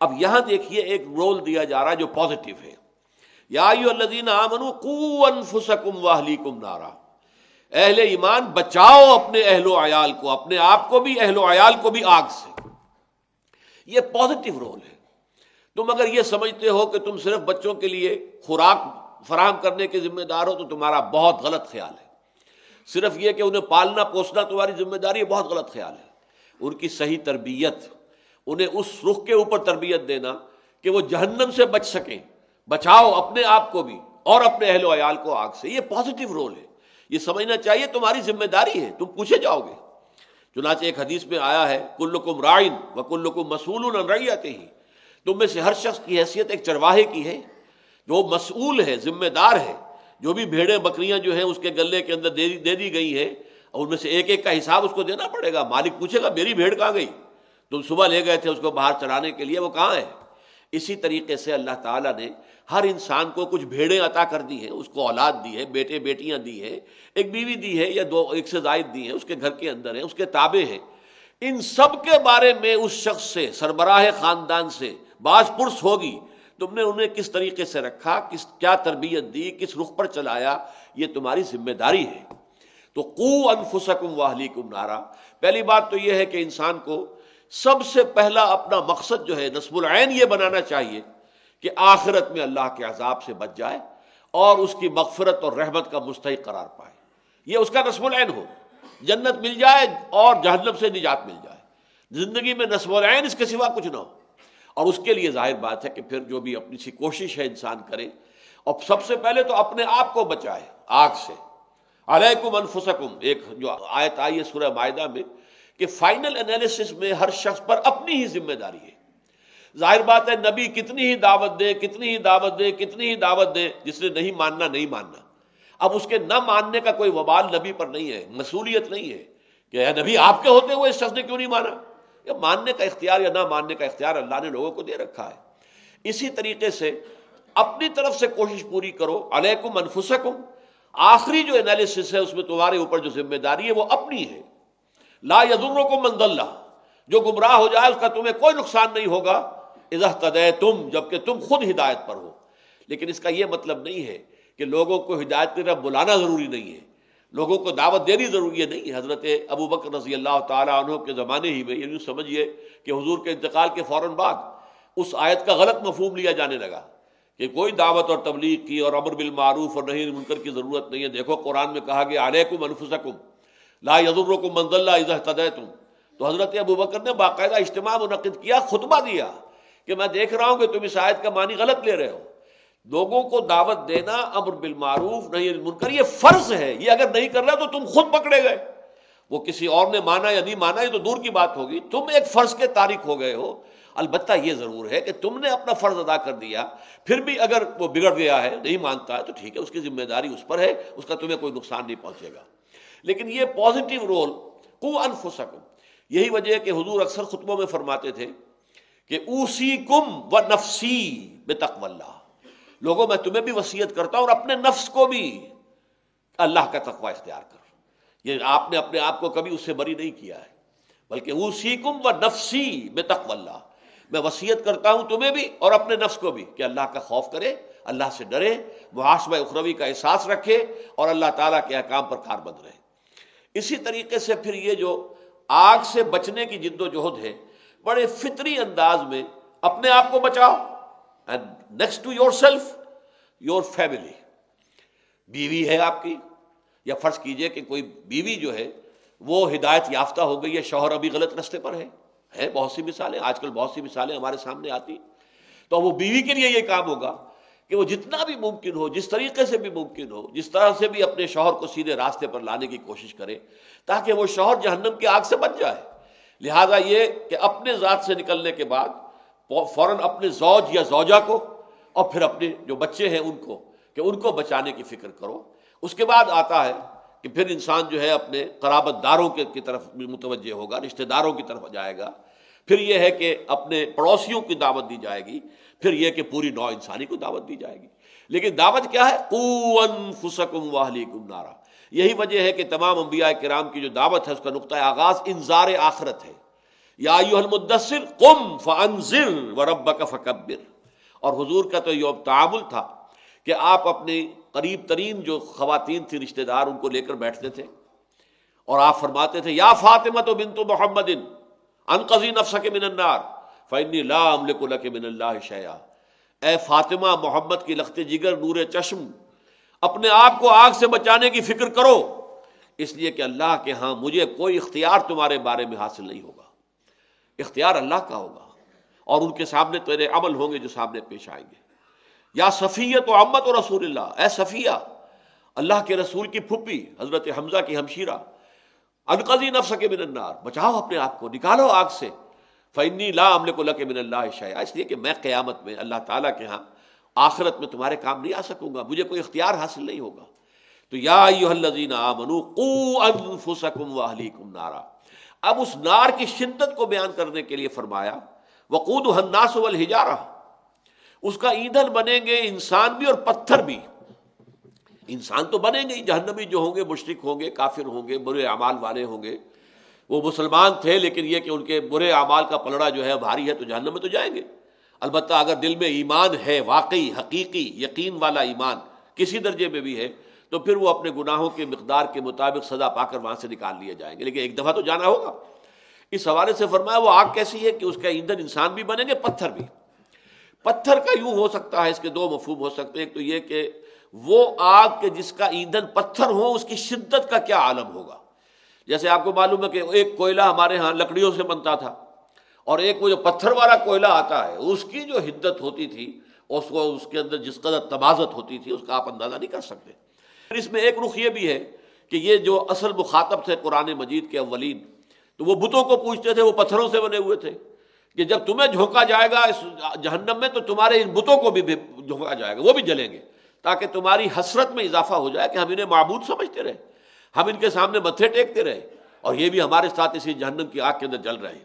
اب یہاں دیکھیے ایک رول دیا جا رہا ہے جو پازیٹیو ہے، یا ایھا الذین آمنوا قوا انفسکم واہلیکم نارا، اہل ایمان بچاؤ اپنے اہل و عیال کو، اپنے آپ کو بھی اہل و عیال کو بھی آگ سے۔ یہ پازیٹیو رول ہے۔ تم اگر یہ سمجھتے ہو کہ تم صرف بچوں کے لیے خوراک فراہم کرنے کے ذمہ دار ہو تو تمہارا بہت غلط خیال ہے۔ صرف یہ کہ انہیں پالنا پوسنا تمہاری ذمہ داری ہے، بہت غلط خیال ہے۔ ان کی صحیح تربیت، انہیں اس رخ کے اوپر تربیت دینا کہ وہ جہنم سے بچ سکیں، بچاؤ اپنے آپ کو بھی اور اپنے اہل و عیال کو آگ سے، یہ پازیٹیو رول ہے۔ یہ سمجھنا چاہیے تمہاری ذمہ داری ہے، تم پوچھے جاؤ گے۔ چنانچہ ایک حدیث میں آیا ہے کلکم راعٍ وکلکم مسئول عن رعیتہ، تم میں سے ہر شخص کی حیثیت ایک چرواہے کی ہے، جو مسئول ہے، ذمہ دار ہے۔ جو بھی بھیڑیں بکریاں جو ہیں اس کے گلے کے اندر دے دی گئی ہیں، اور ان میں سے ایک ایک کا حساب اس کو دینا پڑے گا۔ مالک پوچھے گا میری بھیڑ کہاں گئی، تم صبح لے گئے تھے اس کو باہر چرانے کے لیے، وہ کہاں ہے؟ اسی طریقے سے اللہ تعالیٰ نے ہر انسان کو کچھ بھیڑیں عطا کر دی ہیں، اس کو اولاد دی ہے، بیٹے بیٹیاں دی ہیں، ایک بیوی دی ہے یا دو، ایک سے زائد دی ہیں، اس کے گھر کے اندر ہیں، اس کے تابع ہیں۔ ان سب کے بارے میں اس شخص سے، سربراہ خاندان سے باز پرس ہوگی، تم نے انہیں کس طریقے سے رکھا، کیا تربیت دی، کس رخ پر چلایا، یہ تمہاری ذمہ داری ہے۔ تو قوا انفسکم واہلیکم نارا، پہلی بات تو یہ ہے کہ انسان کو سب سے پہلا اپنا مقصد جو ہے نصب العین یہ بنانا چاہیے کہ آخرت میں اللہ کے عذاب سے بچ جائے اور اس کی مغفرت اور رحمت کا مستحق قرار پائے، یہ اس کا نصب العین ہو، جنت مل جائے اور جہنم سے نجات مل جائے، زندگی میں نصب العین اس کے سوا کچھ نہ ہو۔ اور اس کے لیے ظاہر بات ہے کہ پھر جو بھی اپنی سی کوشش ہے انسان کرے، اور سب سے پہلے تو اپنے آپ کو بچائے آگ سے۔ علیکم انفسکم، ایک جو آیت آئی ہے سورہ مائدہ میں کہ فائنل انالیسس میں ہر شخص پر اپنی ہی ذمہ داری ہے۔ ظاہر بات ہے نبی کتنی ہی دعوت دے، کتنی ہی دعوت دے، کتنی ہی دعوت دے، جس نے نہیں ماننا نہیں ماننا، اب اس کے نہ ماننے کا کوئی وبال نبی پر نہیں ہے، مسئولیت نہیں ہے کہ اے نبی آپ کے ہوتے ہوئے اس شخص نے کیوں نہیں مانا۔ یا ماننے کا اختیار یا نہ ماننے کا اختیار اللہ نے لوگوں کو دے رکھا ہے۔ اسی طریقے سے اپنی طرف سے کوشش پوری کرو، علیکم انفسکم، آخری جو انالیسس ہے اس میں تمہارے اوپر جو ذمہ داری ہے وہ اپنی ہے۔ لا یضرکم من ضل، جو گمراہ ہو جائے اس کا تمہیں کوئی نقصان نہیں ہوگا، اذا اہتدیتم، جبکہ تم خود ہدایت پر ہو۔ لیکن اس کا یہ مطلب نہیں ہے کہ لوگوں کو ہدایت کی طرف بلانا ضروری نہیں ہے، لوگوں کو دعوت دینی ضروری نہیں ہے۔ حضرت ابو بکر رضی اللہ تعالیٰ عنہ کے زمانے ہی میں یوں سمجھیے کہ حضور کے انتقال کے فوراً بعد اس آیت کا غلط مفہوم لیا جانے لگا کہ کوئی دعوت اور تبلیغ کی اور امر بالمعروف اور نہی عن المنکر کی ضرورت نہیں ہے۔ دیکھو قرآن میں کہا گیا علیکم انفسکم لا یضرکم من ضل اذا اہتدیتم۔ تو حضرت ابو بکر نے باقاعدہ اجتماع منعقد کیا، خطبہ دیا کہ میں دیکھ رہا ہوں کہ تم اس آیت کا معنی غلط لے رہے ہو، لوگوں کو دعوت دینا، امر بالمعروف نہی عن المنکر یہ فرض ہے، یہ اگر نہیں کر رہا تو تم خود پکڑے گئے۔ وہ کسی اور نے مانا یا نہیں مانا یہ تو دور کی بات ہوگی، تم ایک فرض کے تارک ہو گئے ہو۔ البتہ یہ ضرور ہے کہ تم نے اپنا فرض ادا کر دیا، پھر بھی اگر وہ بگڑ گیا ہے، نہیں مانتا ہے تو ٹھیک ہے، اس کی ذمہ داری اس پر ہے، اس کا تمہیں کوئی نقصان نہیں پہنچے گا۔ لیکن یہ پازیٹیو رول قوا انفسکم، یہی وجہ ہے کہ حضور اکثر خطبوں میں فرماتے تھے کہ اوصیکم و نفسی بتقوی اللہ، لوگوں میں تمہیں بھی وصیت کرتا ہوں اور اپنے نفس کو بھی اللہ کا تقوی اختیار کر۔ یہ آپ نے اپنے آپ کو کبھی اس سے بری نہیں کیا ہے، بلکہ اوصیکم و نفسی بتقوی اللہ، میں وصیت کرتا ہوں تمہیں بھی اور اپنے نفس کو بھی کہ اللہ کا خوف کرے، اللہ سے ڈرے، محاسبہ اخروی کا احساس رکھے اور اللہ تعالیٰ کے احکام پر کاربند رہے۔ اسی طریقے سے پھر یہ جو آگ سے بچنے کی جد و جہد ہے، بڑے فطری انداز میں اپنے آپ کو بچاؤ، and next to yourself your family. بیوی ہے آپ کی، یا فرض کیجئے کہ کوئی بیوی جو ہے وہ ہدایت یافتہ ہو گئی ہے، شوہر ابھی غلط راستے پر ہے بہت سی مثالیں، آج کل بہت سی مثالیں ہمارے سامنے آتی، تو وہ بیوی کے لیے یہ کام ہوگا کہ وہ جتنا بھی ممکن ہو، جس طریقے سے بھی ممکن ہو، جس طرح سے بھی اپنے شوہر کو سیدھے راستے پر لانے کی کوشش کرے تاکہ وہ شوہر جہنم کی آگ سے بچ جائے۔ لہذا یہ کہ اپنے ذات سے نکلنے کے بعد فوراً اپنے زوج یا زوجہ کو اور پھر اپنے جو بچے ہیں ان کو بچانے کی فکر کرو۔ اس کے بعد آتا ہے کہ پھر انسان جو ہے اپنے قرابت داروں کی طرف متوجہ ہوگا، رشتہ داروں کی طرف جائے گا، پھر یہ ہے کہ اپنے پڑوسیوں کی دعوت دی جائے گی، پھر یہ کہ پوری نوع انسانی کو دعوت دی جائے گی۔ لیکن دعوت کیا ہے؟ قوا انفسکم واہلیکم نارا۔ یہی وجہ ہے کہ تمام انبیاء کرام کی جو دعوت ہے اس کا نقطہ آغاز انذار آخرت ہے۔ یا ایھا المدثر قم فانذر وربک فکبر. اور حضور کا تو یہ تعامل تھا کہ آپ اپنے قریب ترین جو خواتین تھیں رشتہ دار ان کو لے کر بیٹھتے تھے اور آپ فرماتے تھے یا فاطمہ بنت محمد انقذی نفسک من النار فانی لا املک لک من اللہ شیئا. اے فاطمہ محمد کی لخت جگر نور چشم، اپنے آپ کو آگ سے بچانے کی فکر کرو، اس لیے کہ اللہ کے ہاں مجھے کوئی اختیار تمہارے بارے میں حاصل نہیں ہوگا، اختیار اللہ کا ہوگا اور ان کے سامنے تیرے عمل ہوں گے جو سامنے پیش آئیں گے. یا صفیہ تو عمت و رسول اللہ، اے صفیہ اللہ کے رسول کی پھپھی حضرت حمزہ کی ہمشیرہ، انقذی نفسک من النار، بچاؤ اپنے آپ کو، نکالو آگ سے. فإنی لا املک لک من اللہ شیئا، اس لیے کہ میں قیامت میں اللہ تعالیٰ کے ہاں آخرت میں تمہارے کام نہیں آ سکوں گا، مجھے کوئی اختیار حاصل نہیں ہوگا. تو یا ایھا الذین آمنوا قوا انفسکم واہلیکم نارا. اب اس نار کی شدت کو بیان کرنے کے لیے فرمایا وقودھا الناس والحجارہ، اس کا ایندھن بنیں گے انسان بھی اور پتھر بھی. انسان تو بنیں گے ہی، جہنمی جو ہوں گے مشرک ہوں گے، کافر ہوں گے، برے اعمال والے ہوں گے. وہ مسلمان تھے لیکن یہ کہ ان کے برے اعمال کا پلڑا جو ہے بھاری ہے تو جہنم میں تو جائیں گے. البتہ اگر دل میں ایمان ہے، واقعی حقیقی یقین والا ایمان کسی درجے میں بھی ہے، تو پھر وہ اپنے گناہوں کے مقدار کے مطابق سزا پا کر وہاں سے نکال لیے جائیں گے، لیکن ایک دفعہ تو جانا ہوگا. اس حوالے سے فرمایا وہ آگ کیسی ہے کہ اس کا ایندھن انسان بھی بنیں گے، پتھر بھی. پتھر کا یوں ہو سکتا ہے، اس کے دو مفہوم ہو سکتے ہیں. ایک تو یہ کہ وہ آگ کے جس کا ایندھن پتھر ہو اس کی شدت کا کیا عالم ہوگا. جیسے آپ کو معلوم ہے کہ ایک کوئلہ ہمارے ہاں لکڑیوں سے بنتا تھا اور ایک وہ جو پتھر والا کوئلہ آتا ہے اس کی جو حدت ہوتی تھی، اس کے اندر جس قدر تمازت ہوتی تھی اس کا آپ اندازہ نہیں کر سکتے. پھر اس میں ایک رخ یہ بھی ہے کہ یہ جو اصل مخاطب تھے قرآن مجید کے اولین، تو وہ بتوں کو پوچھتے تھے، وہ پتھروں سے بنے ہوئے تھے، کہ جب تمہیں جھونکا جائے گا اس جہنم میں تو تمہارے ان بتوں کو بھی جھونکا جائے گا، وہ بھی جلیں گے، تاکہ تمہاری حسرت میں اضافہ ہو جائے کہ ہم انہیں معبود سمجھتے رہے، ہم ان کے سامنے متھے ٹیکتے رہے اور یہ بھی ہمارے ساتھ اسی جہنم کی آگ کے اندر جل رہے ہیں.